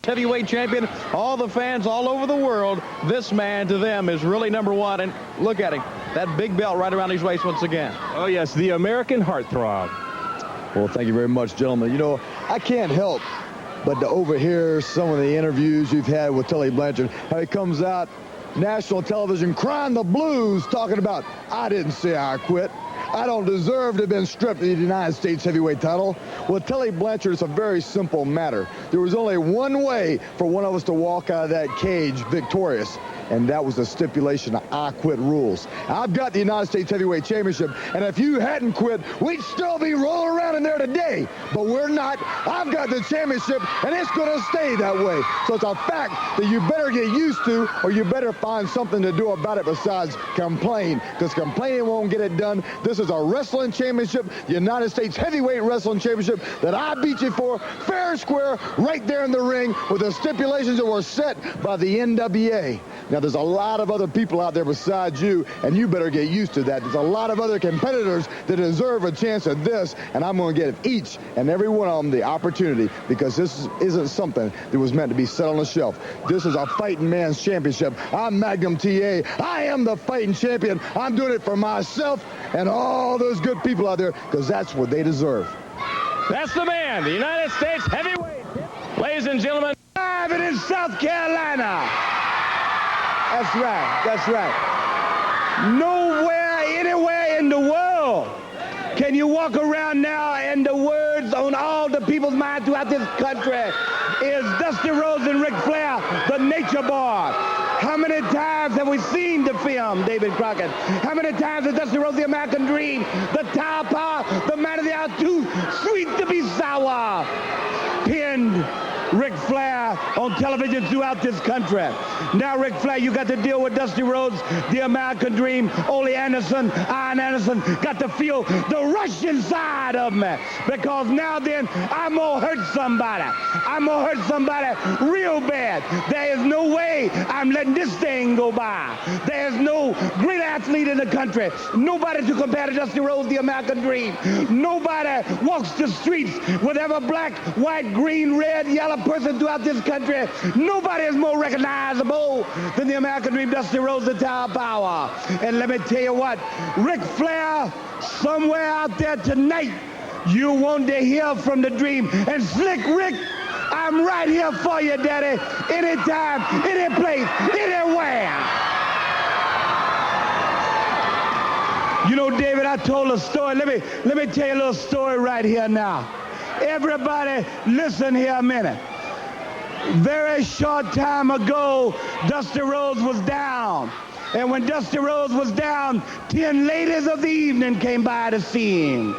heavyweight champion. All the fans all over the world, this man to them is really number one. And look at him, that big belt right around his waist once again. Oh yes, the American heartthrob. Well, thank you very much, gentlemen. You know, I can't help but to overhear some of the interviews you've had with Tully Blanchard, how he comes out national television crying the blues, talking about, I didn't say I quit. I don't deserve to have been stripped of the United States heavyweight title. Well, Tully Blanchard, it's a very simple matter. There was only one way for one of us to walk out of that cage victorious, and that was the stipulation of I quit rules. I've got the United States Heavyweight Championship, and if you hadn't quit, we'd still be rolling around in there today. But we're not. I've got the championship, and it's going to stay that way. So it's a fact that you better get used to, or you better find something to do about it besides complain, because complaining won't get it done. This is a wrestling championship, the United States Heavyweight Wrestling Championship, that I beat you for, fair and square, right there in the ring, with the stipulations that were set by the NWA. Now, there's a lot of other people out there besides you, and you better get used to that. There's a lot of other competitors that deserve a chance at this, and I'm going to give each and every one of them the opportunity, because this isn't something that was meant to be set on the shelf. This is a fighting man's championship. I'm Magnum TA. I am the fighting champion. I'm doing it for myself and all those good people out there, because that's what they deserve. That's the man, the United States Heavyweight. Ladies and gentlemen, live in South Carolina. That's right. That's right. Nowhere, anywhere in the world can you walk around now and the words on all the people's minds throughout this country is Dusty Rhodes and Ric Flair, the Nature Boy. How many times have we seen the film, David Crockett? How many times has Dusty Rhodes, the American Dream, the Tower Power, the Man of the Hour, too sweet to be sour, pinned Ric Flair on television throughout this country? Now, Ric Flair, you got to deal with Dusty Rhodes, the American Dream. Ole Anderson, Iron Anderson, got to feel the Russian side of me, because now then I'm gonna hurt somebody. I'm gonna hurt somebody real bad. There is no way I'm letting this thing go by. There's no great athlete in the country. Nobody to compare to Dusty Rhodes, the American Dream. Nobody walks the streets with ever black, white, green, red, yellow person throughout this country. Nobody is more recognizable than the American Dream, Dusty Rhodes, the Tower Power. And let me tell you what, Ric Flair, somewhere out there tonight, you want to hear from the Dream. And Slick Rick, I'm right here for you, Daddy. Anytime, any place, anywhere. You know, David, I told a story. Let me tell you a little story right here now. Everybody, listen here a minute. Very short time ago, Dusty Rhodes was down. And when Dusty Rhodes was down, 10 ladies of the evening came by to see him.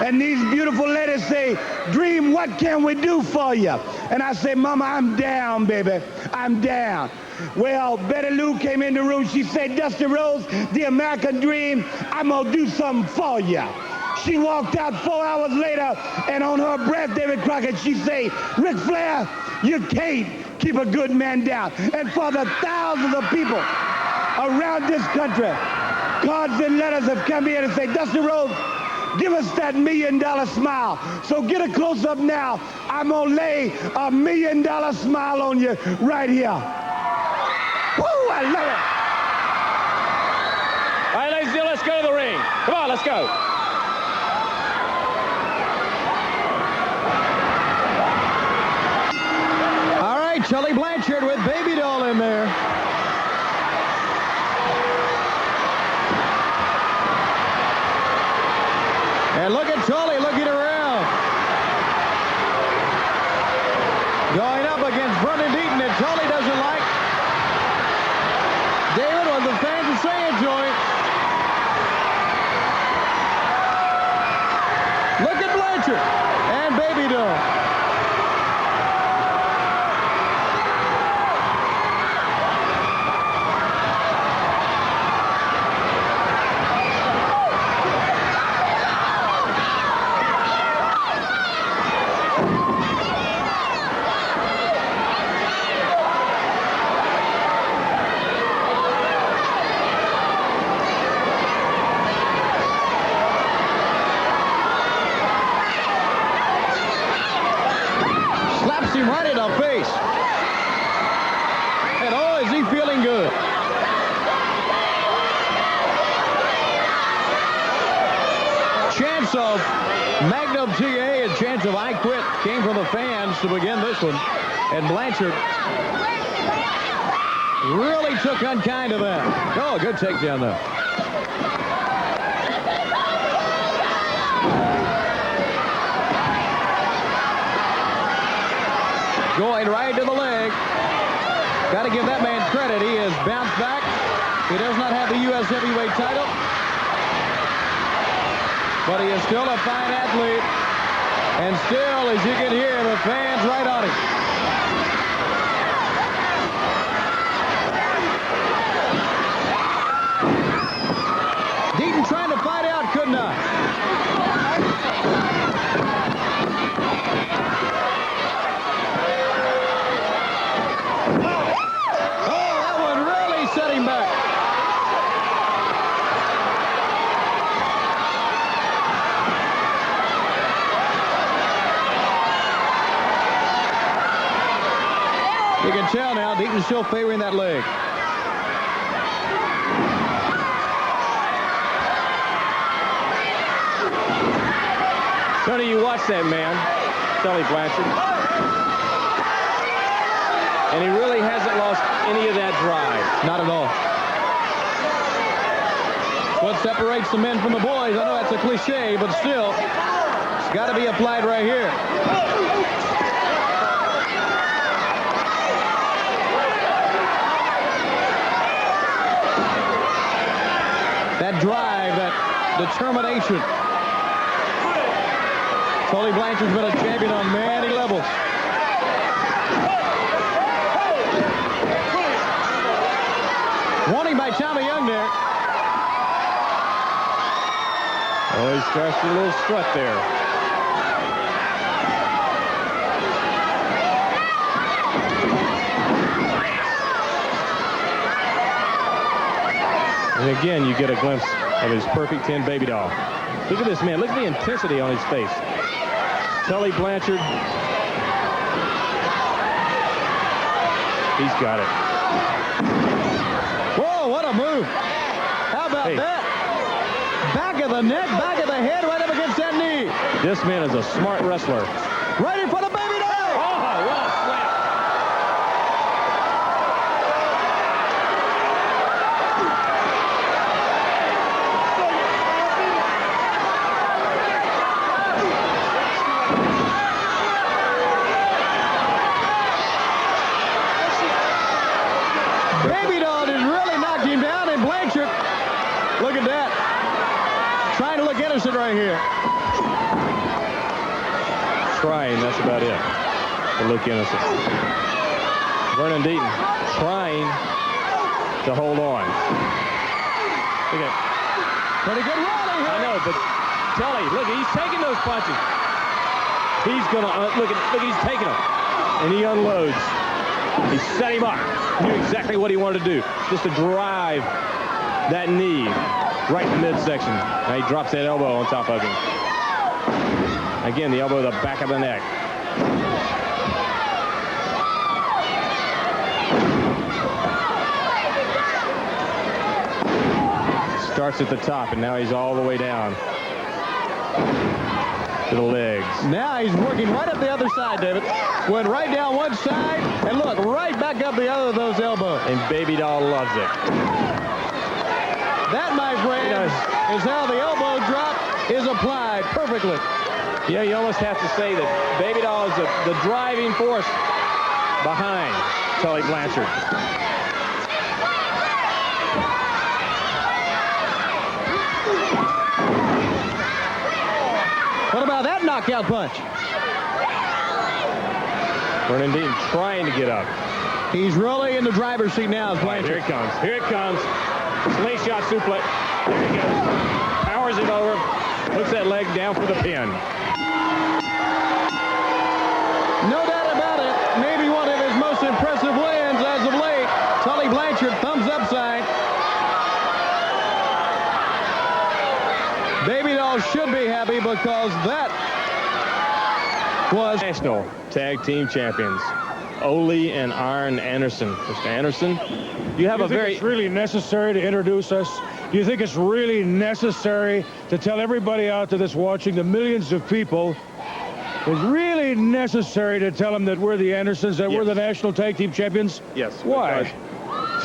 And these beautiful ladies say, Dream, what can we do for you? And I say, Mama, I'm down, baby. I'm down. Well, Betty Lou came in the room. She said, Dusty Rhodes, the American Dream, I'm going to do something for you. She walked out 4 hours later, and on her breath, David Crockett, she said, Ric Flair, you can't keep a good man down. And for the thousands of people around this country, cards and letters have come in and say, Dusty Rhodes, give us that $1 million smile. So get a close-up now. I'm going to lay a $1 million smile on you right here. Woo, I love it. all right, ladies and gentlemen, let's go to the ring. Come on, let's go. All right, Tully Blanchard with Baby Doll in there. And look at Tully looking around. Going up against Brendan Deaton that Tully doesn't like. David, what the fans are saying to him. Look at Blanchard and Baby Doll. Him right in the face. of "I quit" came from the fans to begin this one. And Blanchard really took unkind to that. Oh, good takedown, though. Going right to the leg. Got to give that man credit. He has bounced back. He does not have the U.S. heavyweight title, but he is still a fine athlete. And still, as you can hear, the fans right on him. Deaton trying to fight out, could not. You can tell now, Deaton's still favoring that leg. Tony, you watch that man, Tully Blanchard, and he really hasn't lost any of that drive. Not at all. What separates the men from the boys? I know that's a cliche, but still, it's got to be applied right here. That drive, that determination. Tully Blanchard's been a champion on many levels. Warning by Tommy Young there. Oh, he starts with a little strut there. And again, you get a glimpse of his perfect 10 baby doll. Look at this man. Look at the intensity on his face. Tully Blanchard. He's got it. Whoa, what a move. How about that? Back of the neck, back of the head, right up against that knee. This man is a smart wrestler. Right in front of baby doll. Oh, well slapped. Baby doll has really knocked him down, and Blanchard, look at that. Trying to look innocent right here. Trying, that's about it. To look innocent. Vernon Deaton trying to hold on. Look at Pretty good rally here. I know, but Tully, look, he's taking those punches. He's gonna look, he's taking them, and he unloads. He set him up. Knew exactly what he wanted to do, just to drive that knee right in the midsection. Now he drops that elbow on top of him. Again, the elbow to the back of the neck. Starts at the top, and now he's all the way down to the legs. Now he's working right up the other side, David. Went right down one side, and look, right back up the other of those elbows. And Baby Doll loves it. That, my friend, is how the elbow drop is applied perfectly. Yeah, you almost have to say that Baby Doll is the driving force behind Tully Blanchard. What about that knockout punch? Vernon Deaton trying to get up. He's really in the driver's seat now. Right, here it comes. Here it comes. Slingshot suplex. There he goes. Powers it over. Puts that leg down for the pin. No doubt about it. Maybe one of his most impressive wins as of late. Tully Blanchard, thumbs up sign. Baby Doll should be happy because that was National Tag Team Champions, Ole and Arn Anderson. Mr. Anderson, you have a very... It's really necessary to introduce us? Do you think it's really necessary to tell everybody out there that's watching, the millions of people, Is really necessary to tell them that we're the Andersons, that we're the national tag team champions? Yes. Why?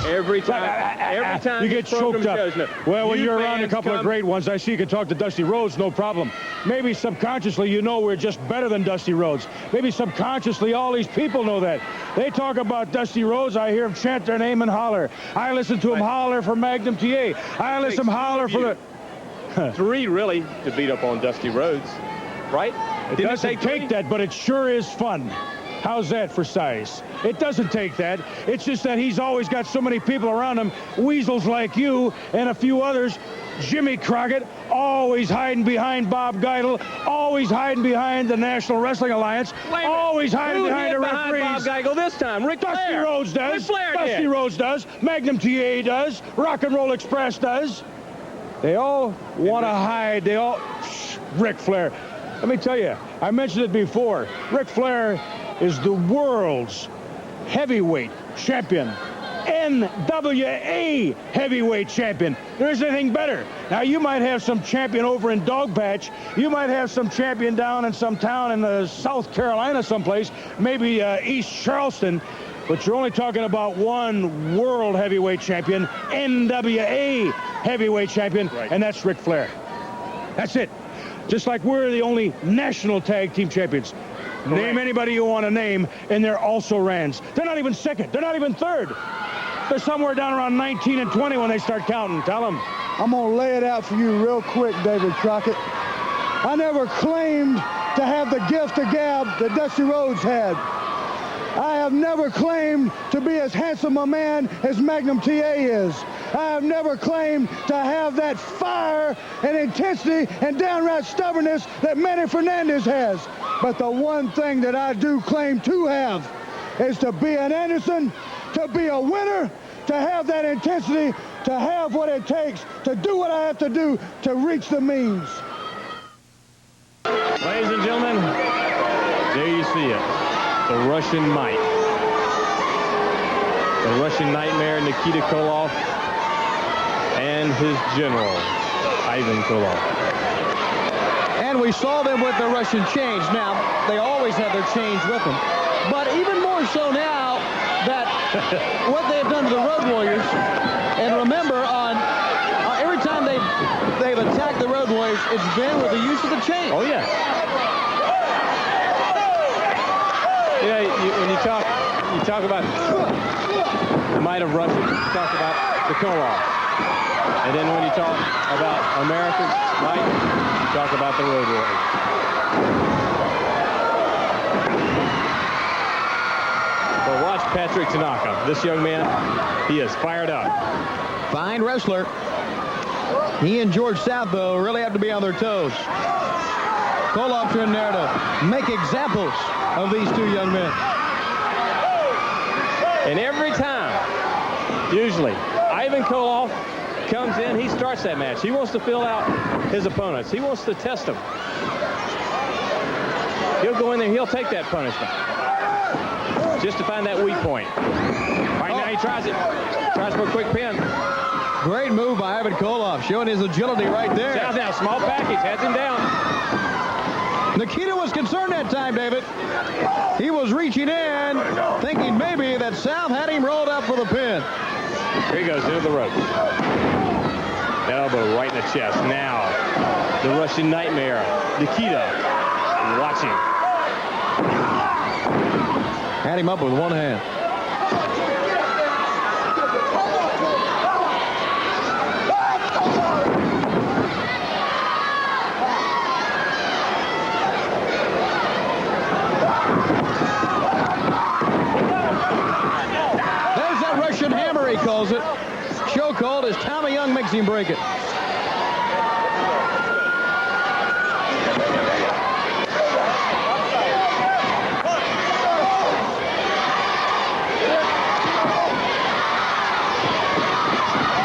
Every time you get choked up. shows, no. Well, when You you're around a fans couple of come- great ones, I see you can talk to Dusty Rhodes, no problem. Maybe subconsciously you know we're just better than Dusty Rhodes. Maybe subconsciously all these people know that. They talk about Dusty Rhodes, I hear them chant their name and holler. I listen to them holler for Magnum TA. I listen to them holler for the... 3 really to beat up on Dusty Rhodes, right? It doesn't take that, but it sure is fun. How's that for size? It doesn't take that. It's just that he's always got so many people around him, weasels like you and a few others. Jimmy Crockett, always hiding behind Bob Geisel, always hiding behind the National Wrestling Alliance, always hiding behind the referees. Bob Geisel this time? Ric Dusty Flair. Rhodes does. Ric Flair Dusty did. Rhodes does. Magnum TA does. Rock and Roll Express does. They all want to hide. They all... Ric Flair. Let me tell you, I mentioned it before. Ric Flair is the world's heavyweight champion. NWA heavyweight champion. There isn't anything better. Now, you might have some champion over in Dogpatch. You might have some champion down in some town in South Carolina someplace, maybe East Charleston. But you're only talking about one world heavyweight champion, NWA heavyweight champion, and that's Ric Flair. That's it. Just like we're the only national tag team champions. Name anybody you want to name, and they're also Rands. They're not even second. They're not even third. They're somewhere down around 19 and 20 when they start counting. Tell them. I'm going to lay it out for you real quick, David Crockett. I never claimed to have the gift of gab that Dusty Rhodes had. I have never claimed to be as handsome a man as Magnum TA is. I have never claimed to have that fire and intensity and downright stubbornness that Manny Fernandez has. But the one thing that I do claim to have is to be an Anderson, to be a winner, to have that intensity, to have what it takes to do what I have to do to reach the means. Ladies and gentlemen, there you see it. The Russian Might. The Russian Nightmare, Nikita Koloff, and his general, Ivan Koloff. And we saw them with their Russian chains. Now, they always have their chains with them. But even more so now that what they have done to the Road Warriors, and remember, on every time they've attacked the Road Warriors, it's been with the use of the chain. Oh, yeah. You know, when you talk about the might of Russia, you talk about the Koloff. And then when you talk about America's might, you talk about the Road Warriors. But watch Patrick Tanaka. This young man, he is fired up. Fine wrestler. He and George South, though, really have to be on their toes. Koloff's in there to make examples of these two young men. And every time, usually, Ivan Koloff comes in, he starts that match. He wants to fill out his opponents. He wants to test them. He'll go in there, he'll take that punishment. Just to find that weak point. Right now he tries it. Tries for a quick pin. Great move by Ivan Koloff, showing his agility right there. South now, small package, heads him down. Nikita was concerned that time, David. He was reaching in, thinking maybe that South had him rolled up for the pin. Here he goes into the ropes. Elbow right in the chest. Now, the Russian Nightmare, Nikita, watching. Had him up with one hand. There's that Russian hammer, he calls it. Show called as Tommy Young makes him break it.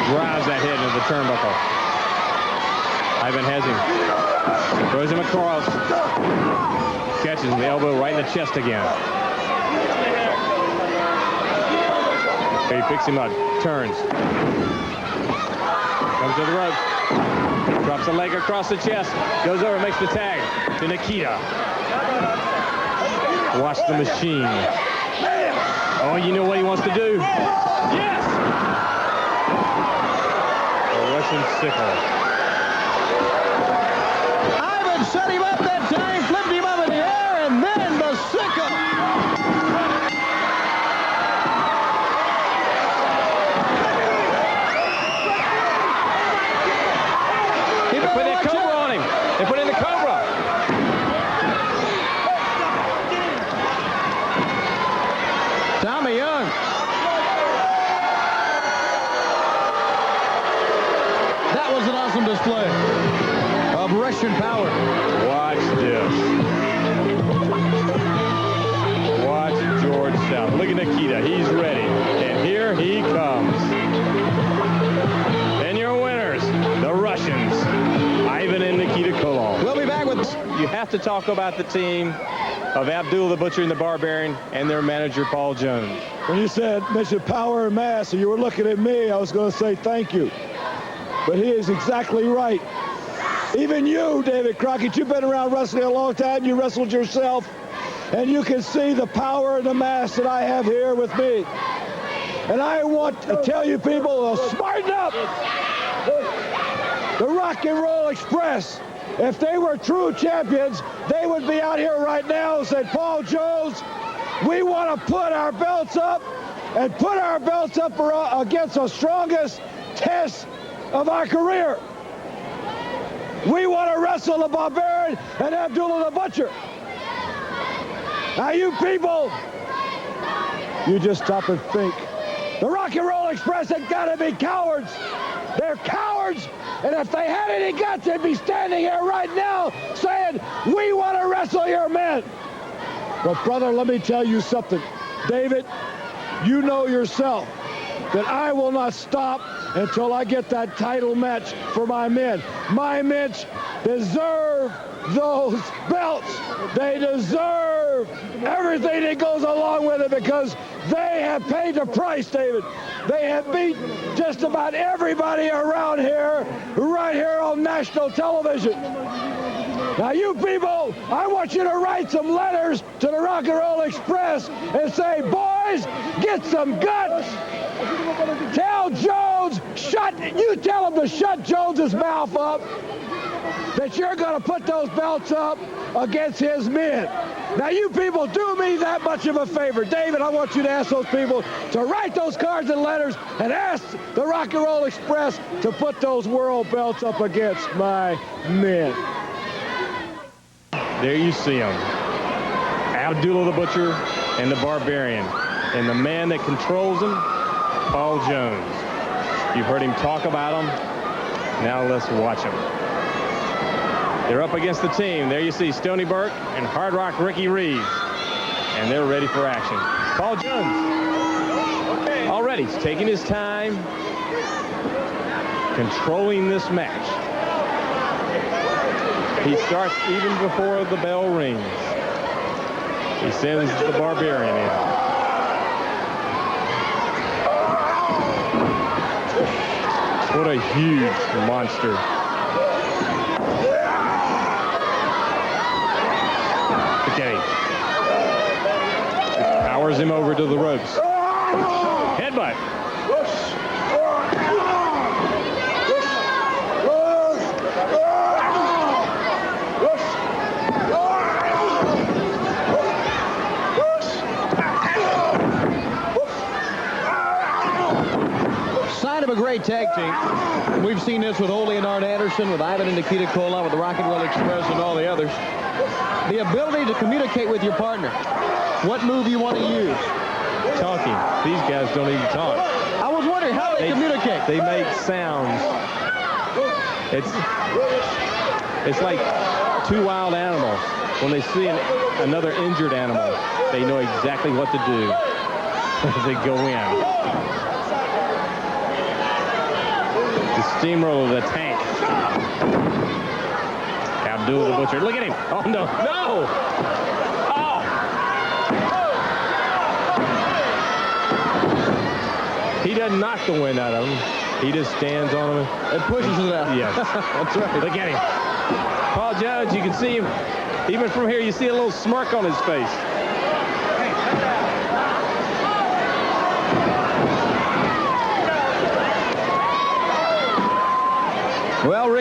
Drives that head into the turnbuckle. Ivan has him. Throws him across. Catches the elbow right in the chest again. He picks him up. Turns. Comes to the rope. Drops a leg across the chest. Goes over, makes the tag to Nikita. Watch the machine. Oh, you know what he wants to do? Yes! A Russian sickle. Ivan set him up that time, flipped him up in the air, and then the sickle. He They put that cobra on him. They put in the cobra. Tommy Young. That was an awesome display of Russian power. Watch this. Watch George South. Look at Nikita. He's ready. And here he comes. And your winners, the Russians, Ivan and Nikita Koloff. We'll be back with... You have to talk about the team of Abdul the Butcher and the Barbarian and their manager, Paul Jones. When you mentioned power and mass, and you were looking at me, I was going to say thank you. But he is exactly right. Even you, David Crockett, you've been around wrestling a long time. You wrestled yourself. And you can see the power and the mass that I have here with me. And I want to tell you people, smarten up. The Rock and Roll Express, if they were true champions, they would be out here right now and say, Paul Jones, we want to put our belts up and put our belts up against the strongest test of our career. We want to wrestle the Barbarian and Abdullah the Butcher. Now you people, you just stop and think. The Rock and Roll Express have got to be cowards. They're cowards, and if they had any guts, they'd be standing here right now saying, we want to wrestle your men. But brother, let me tell you something. David, you know yourself that I will not stop until I get that title match for my men. My men deserve those belts. They deserve everything that goes along with it because they have paid the price, David. They have beat just about everybody around here, right here on national television. Now, you people, I want you to write some letters to the Rock and Roll Express and say, boys, get some guts. Tell Jones, you tell him to shut Jones's mouth up, that you're going to put those belts up against his men. Now, you people, do me that much of a favor. David, I want you to ask those people to write those cards and letters and ask the Rock and Roll Express to put those world belts up against my men. There you see him. Abdullah the Butcher and the Barbarian. And the man that controls him, Paul Jones. You've heard him talk about him. Now let's watch him. They're up against the team. There you see Stony Burke and Hard Rock Ricky Reeves. And they're ready for action. Paul Jones already he's taking his time, controlling this match. He starts even before the bell rings. He sends the Barbarian in. What a huge monster. Okay. Powers him over to the ropes. Headbutt. Sign of a great tag team. We've seen this with Ole and Arn Anderson, with Ivan and Nikita Koloff, with the Rock and Roll Express and all the others. The ability to communicate with your partner. What move you want to use. Talking. These guys don't even talk. I was wondering how they communicate. They make sounds. It's like two wild animals. When they see another injured animal, they know exactly what to do as they go in. The steamroller, the tank. Abdul the Butcher. Look at him. Oh, no. No! Oh! He doesn't knock the wind out of him. He just stands on him and pushes it out. Yes. That's right. Look at him. Paul Jones, you can see him. Even from here, you see a little smirk on his face.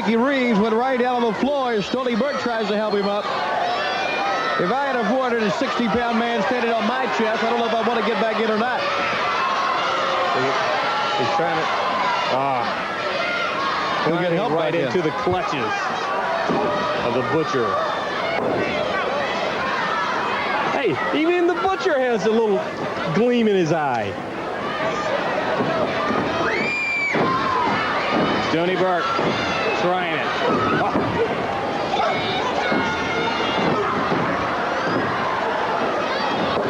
Ricky Reeves went right down on the floor as Stony Burke tries to help him up. If I had a 460-pound man standing on my chest, I don't know if I want to get back in or not. He's trying to... He'll get help right into the clutches of the Butcher. Hey, even the Butcher has a little gleam in his eye. Stony Burke trying it. Oh.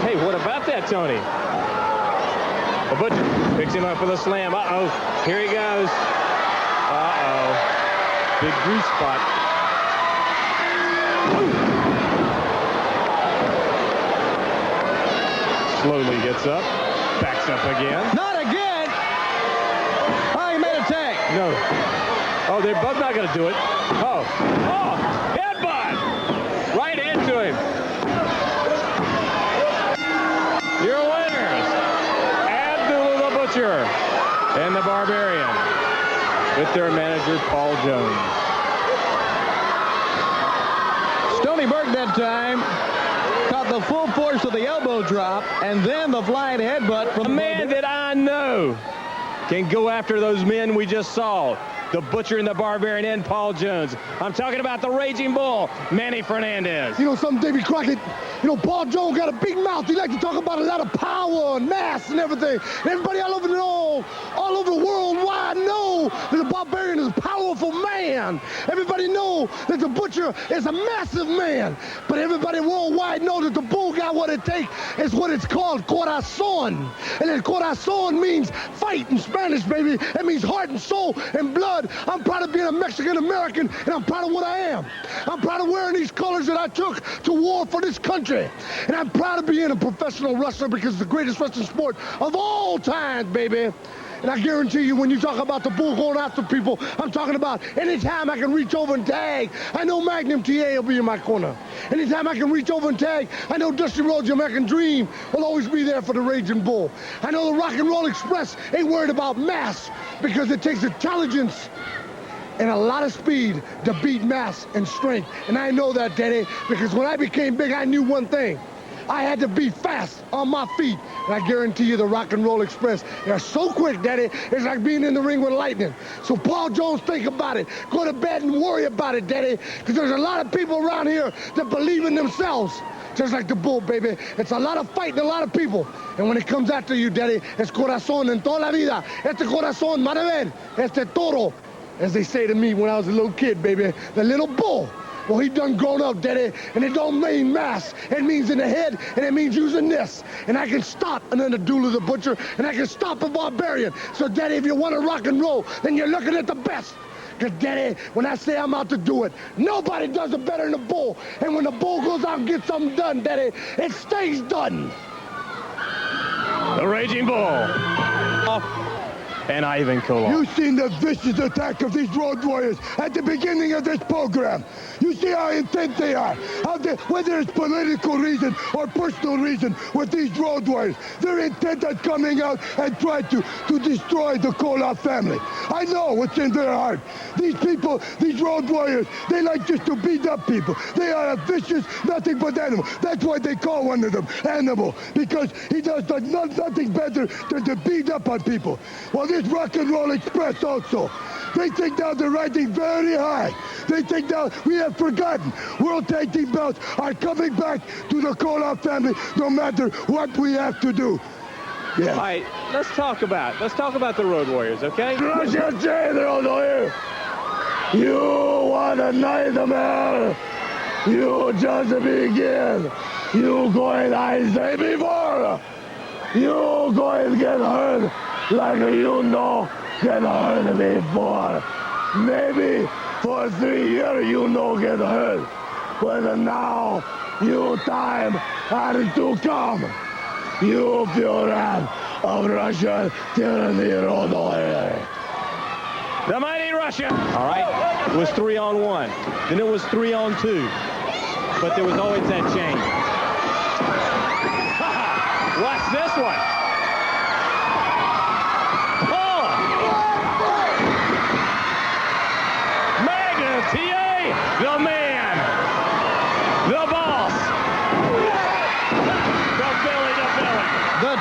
Hey, what about that, Tony? The Butcher picks him up with a slam. Uh-oh. Here he goes. Uh-oh. Big grease spot. Slowly gets up. Backs up again. Not again! Oh, he made a tag. No. Oh, they're both not going to do it. Oh. Oh! Headbutt! Right into him. Your winners. Abdullah the Butcher and the Barbarian with their manager, Paul Jones. Stony Burke that time caught the full force of the elbow drop and then the flying headbutt from A man that I know can go after those men we just saw. The Butcher and the Barbarian and Paul Jones. I'm talking about the Raging Bull, Manny Fernandez. You know something, Davy Crockett? You know, Paul Jones got a big mouth. He like to talk about a lot of power and mass and everything. And everybody all over the worldwide know that the Barbarian is a powerful man. Everybody know that the Butcher is a massive man. But everybody worldwide know that the Bull got what it takes. It's what it's called, corazon. And then corazon means fight in Spanish, baby. It means heart and soul and blood. I'm proud of being a Mexican-American, and I'm proud of what I am. I'm proud of wearing these colors that I took to war for this country. And I'm proud of being a professional wrestler because it's the greatest wrestling sport of all time, baby. And I guarantee you, when you talk about the Bull going after people, I'm talking about anytime I can reach over and tag, I know Magnum TA will be in my corner. Anytime I can reach over and tag, I know Dusty Rhodes, the American Dream, will always be there for the Raging Bull. I know the Rock and Roll Express ain't worried about mass because it takes intelligence and a lot of speed to beat mass and strength. And I know that, Daddy, because when I became big, I knew one thing. I had to be fast on my feet. And I guarantee you the Rock and Roll Express, they're so quick, Daddy, it's like being in the ring with lightning. So Paul Jones, think about it. Go to bed and worry about it, Daddy, because there's a lot of people around here that believe in themselves. Just like the Bull, baby. It's a lot of fighting, a lot of people. And when it comes after you, Daddy, it's corazón en toda la vida. Este corazón, maraver, este toro, as they say to me when I was a little kid, baby, the little bull. Well, he done grown up, Daddy, and it don't mean mass. It means in the head, and it means using this. And I can stop an Abdullah the Butcher, and I can stop a Barbarian. So, Daddy, if you want to rock and roll, then you're looking at the best. Because, Daddy, when I say I'm out to do it, nobody does it better than the Bull. And when the Bull goes out and gets something done, Daddy, it stays done. The Raging Bull. And Ivan Koloff. You've seen the vicious attack of these Road Warriors at the beginning of this program. You see how intense they are. Whether it's political reason or personal reason with these Road Warriors, they're intent on coming out and trying to destroy the Koloff family. I know what's in their heart. These people, these Road Warriors, they like just to beat up people. They are a vicious, nothing but animal. That's why they call one of them Animal, because he does nothing better than to beat up on people. Well, this Rock and Roll Express also, they think now they're riding very high. They think now we have forgotten. World Tag Team belts are coming back to the Koloff family no matter what we have to do. Yeah. All right, let's talk about the Road Warriors, okay? Gracias, Road Warriors. You want a nightmare? You just begin. You going, I say before. You going to get hurt like you know get hurt before. Maybe for 3 years you know get hurt. But now you time has to come. You pure wrath of Russian tyranny, Road Warrior. The Mighty Russian. All right, it was 3-on-1. Then it was 3-on-2. But there was always that change. Watch this one. Oh!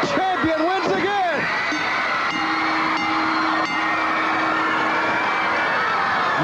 champion wins again.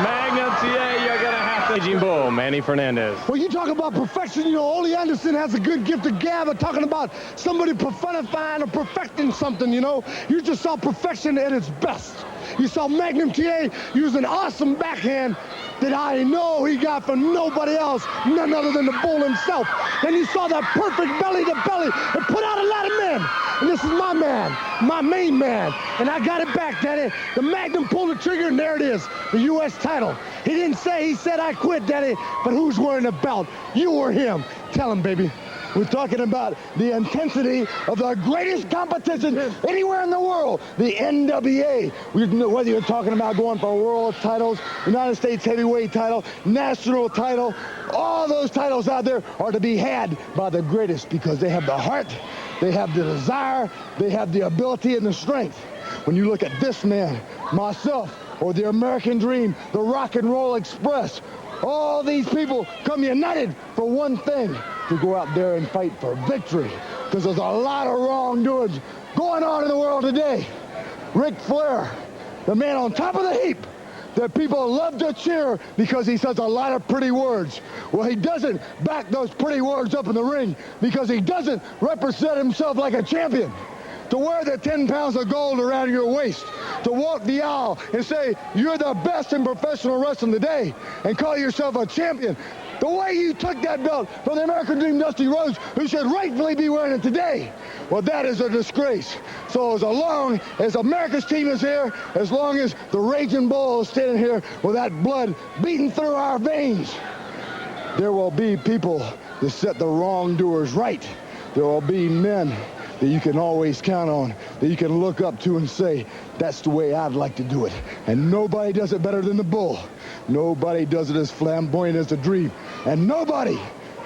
Magnum TA, you're going to have to. Raging Bull, Manny Fernandez. When you talk about perfection, you know, Ole Anderson has a good gift of gab of talking about somebody personifying or perfecting something, you know. You just saw perfection at its best. You saw Magnum TA use an awesome backhand that I know he got from nobody else, none other than the Bull himself. Then you saw that perfect belly-to-belly and put out a lot of men. And this is my man, my main man. And I got it back, Daddy. The Magnum pulled the trigger, and there it is, the U.S. title. He didn't say, he said, I quit, Daddy. But who's wearing the belt? You or him? Tell him, baby. We're talking about the intensity of the greatest competition anywhere in the world, the NWA. Whether you're talking about going for world titles, United States heavyweight title, national title, all those titles out there are to be had by the greatest because they have the heart, they have the desire, they have the ability and the strength. When you look at this man, myself, or the American Dream, the Rock and Roll Express, all these people come united for one thing, to go out there and fight for victory. Because there's a lot of wrongdoings going on in the world today. Ric Flair, the man on top of the heap, that people love to cheer because he says a lot of pretty words. Well, he doesn't back those pretty words up in the ring because he doesn't represent himself like a champion. To wear the 10 pounds of gold around your waist, to walk the aisle and say you're the best in professional wrestling today and call yourself a champion. The way you took that belt from the American Dream Dusty Rhodes, who should rightfully be wearing it today, well, that is a disgrace. So as long as America's team is here, as long as the Raging Bull is standing here with that blood beating through our veins, there will be people that set the wrongdoers right. There will be men that you can always count on, that you can look up to and say, that's the way I'd like to do it. And nobody does it better than the Bull. Nobody does it as flamboyant as the Dream. And nobody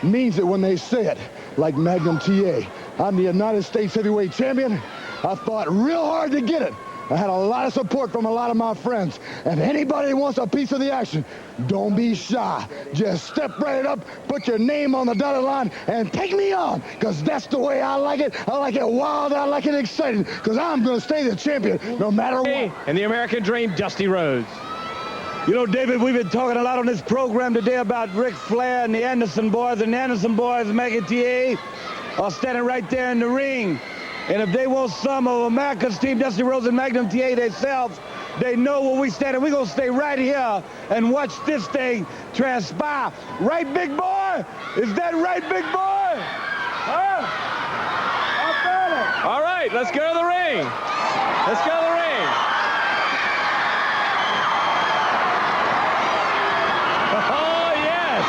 means it when they say it, like Magnum TA. I'm the United States heavyweight champion. I fought real hard to get it. I had a lot of support from a lot of my friends. And anybody who wants a piece of the action, don't be shy. Just step right up, put your name on the dotted line, and take me on, because that's the way I like it. I like it wild, I like it exciting, because I'm going to stay the champion no matter what. And the American Dream, Dusty Rhodes. You know, David, we've been talking a lot on this program today about Ric Flair and the Anderson boys, and the Anderson boys, Magnum TA, are standing right there in the ring. And if they want some of America's team, Dusty Rhodes and Magnum TA themselves, they know where we stand, and we're going to stay right here and watch this thing transpire. Right, big boy? Is that right, big boy? Huh? I feel it. All right, let's go to the ring. Let's go to the ring. Oh, yes.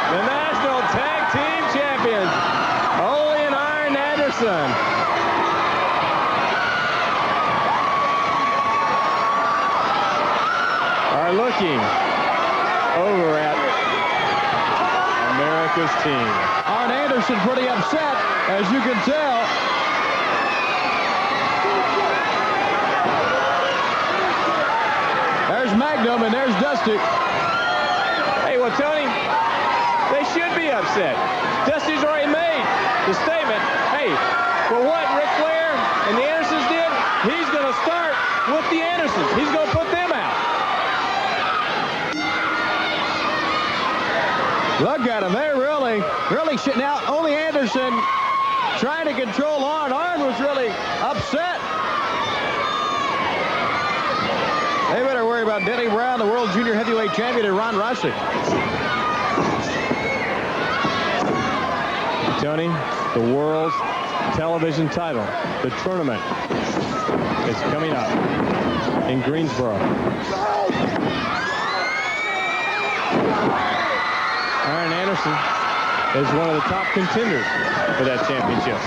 The National Tag Team Champions, Ole and Arn Anderson. Are looking over at America's team. Arn Anderson pretty upset, as you can tell. There's Magnum and there's Dusty. Hey, well, Tony, they should be upset. Dusty's already made the statement, hey, for what Ric Flair and the Andersons did, he's going to start with the Andersons. He's going to put them out. Look at him. They're really shitting out. Only Anderson trying to control Arn. Arn was really upset. They better worry about Denny Brown, the world junior heavyweight champion, and Ron Rossi. Tony, the world's television title, the tournament, is coming up in Greensboro. Arn Anderson is one of the top contenders for that championship.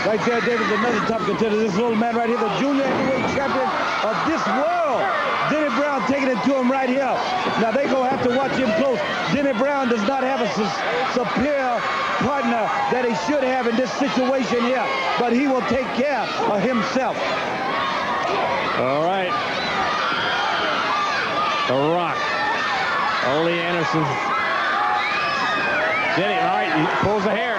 Right there, David, another top contender. This little man right here, the junior heavyweight champion of this world. Denny Brown taking it to him right here. Now, they're going to have to watch him close. Denny Brown does not have a superior partner that he should have in this situation here, but he will take care of himself. All right. The Rock. Ole Anderson. Denny, all right, he pulls the hair.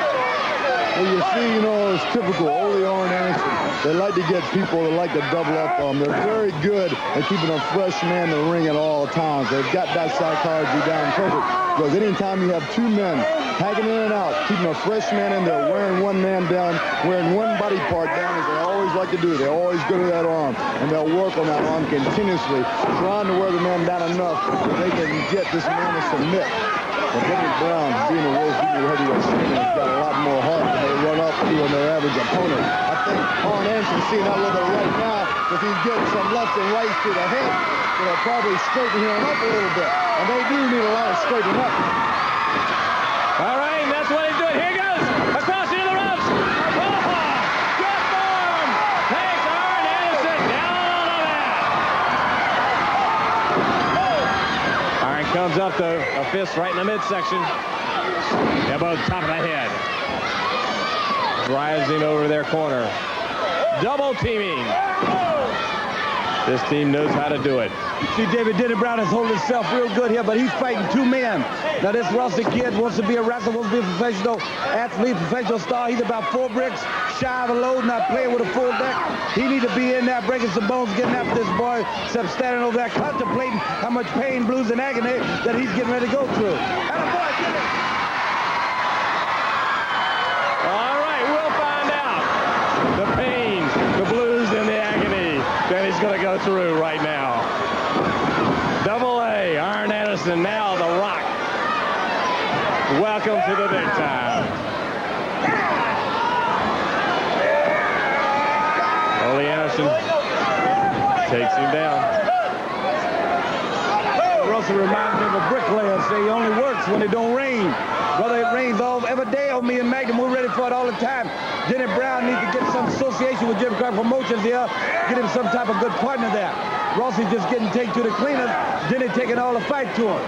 And you see, you know, it's typical. Ole Arn Anderson, they like to get people that like to double up on them. They're very good at keeping a fresh man in the ring at all times. They've got that psychology down perfect. Because anytime you have two men hacking in and out, keeping a fresh man in there, wearing one man down, wearing one body part down, as they always like to do. They always go to that arm, and they'll work on that arm continuously, trying to wear the man down enough that they can get this man to submit. But Dennis Brown, being a world junior heavyweight champion, has got a lot more heart than they run up to on their average opponent. I think Arn Anderson seeing that a little bit right now. If he's getting some left and rights to the head, they'll probably straighten him up a little bit. And they do need a lot of straightening up. All right, and that's what he's doing. Here he goes. Across into the ropes. Oh, good form. Takes Arn Anderson down on the mat. Arn comes up, though. A fist right in the midsection. Elbow top of the head. Drives him over to their corner. Double teaming. This team knows how to do it. See, David Dennis Brown is holding himself real good here, but he's fighting two men. Now, this Rusty kid wants to be a wrestler, wants to be a professional athlete, professional star. He's about 4 bricks shy of a load, not playing with a full deck. He needs to be in there breaking some bones, getting after this boy, except standing over there contemplating how much pain, blues, and agony that he's getting ready to go through. And a boy, All right, we'll find out the pain, the blues, and the agony that he's going to go through right now. Double A, Arn Anderson, now The Rock. Welcome to the big time. Ole Anderson takes him down. Russell reminds me of a bricklayer. Say he only works when it don't rain. Brother, it rains every day on me and Magnum. We're ready for it all the time. Dennis Brown needs to get some association with Jim Crow Promotions here. Get him some type of good partner there. Rossi's just getting taken to the cleaners. Dennis taking all the fight to him.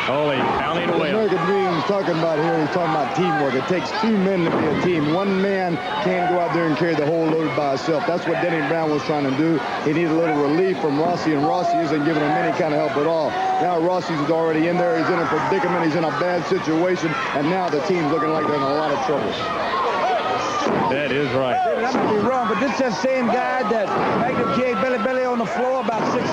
Ole pounding away. American Dream's talking about here, he's talking about teamwork. It takes two men to be a team. One man can't go out there and carry the whole load by himself. That's what Dennis Brown was trying to do. He needed a little relief from Rossi, and Rossi isn't giving him any kind of help at all. Now Rossi's already in there. He's in a predicament. He's in a bad situation, and now the team's looking like they're in a lot of trouble. That is right. I might be wrong, but this is that same guy that Magnum J. Belly on the floor about six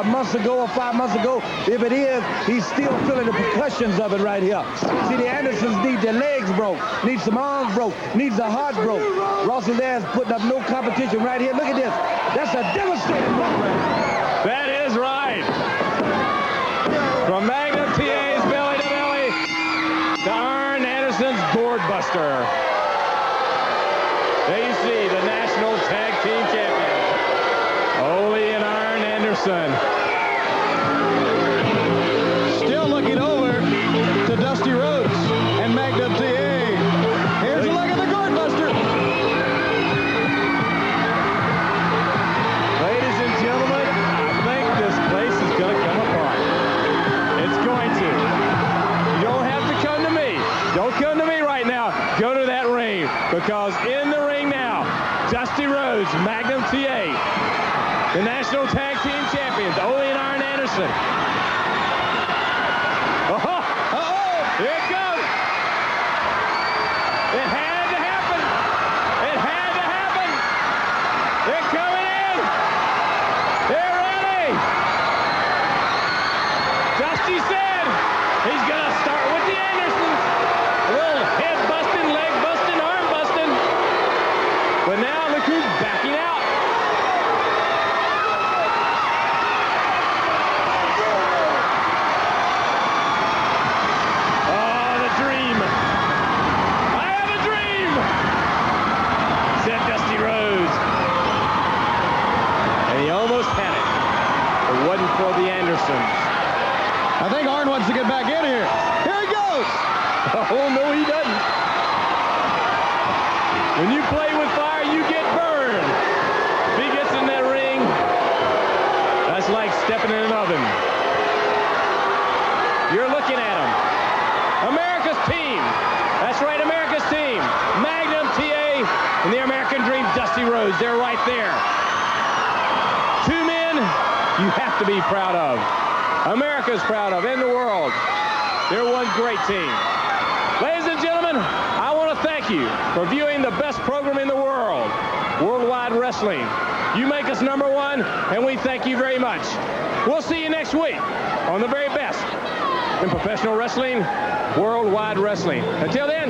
months ago or 5 months ago. If it is, he's still feeling the percussions of it right here. See, the Andersons need their legs broke, need some arms broke, needs a heart broke. Rossi's there is putting up no competition right here. Look at this. That's a devastating move right here. That is right. From Magnum TA's belly to belly to Arn Anderson's board buster. There you see the National Tag Team Champions, Ole and Arn Anderson. Still looking over to Dusty Rhodes and Magnum TA. Here's a look at the gourd buster. Ladies and gentlemen, I think this place is going to come apart. It's going to. You don't have to come to me. Don't come to me right now. Go to that ring, because in the ring now, Dusty Rhodes, Magnum TA, the National Tag Team Champions, Ole and Arn Anderson. Here it comes. It had to happen. It had to happen. They're coming in. They're ready. Dusty said he's going to start with the Andersons. A little head busting, leg busting, arm busting. But now look who's backing out. Oh, the dream. I have a dream, said Dusty Rhodes. And he almost had it. It wasn't for the Andersons. I think Arn wants to get back in here. Here he goes. Oh, no, he doesn't. When you play with fire, you get burned. If he gets in that ring, that's like stepping in an oven. You're looking at him. America's team. That's right, America's team. Magnum TA and the American Dream, Dusty Rhodes. They're right there. Two men you have to be proud of. America's proud of, in the world. They're one great team. Ladies and gentlemen, I want to thank you for viewing the best program in the world, Worldwide Wrestling. You make us number one, and we thank you very much. We'll see you next week on the very best in professional wrestling, Worldwide Wrestling. Until then,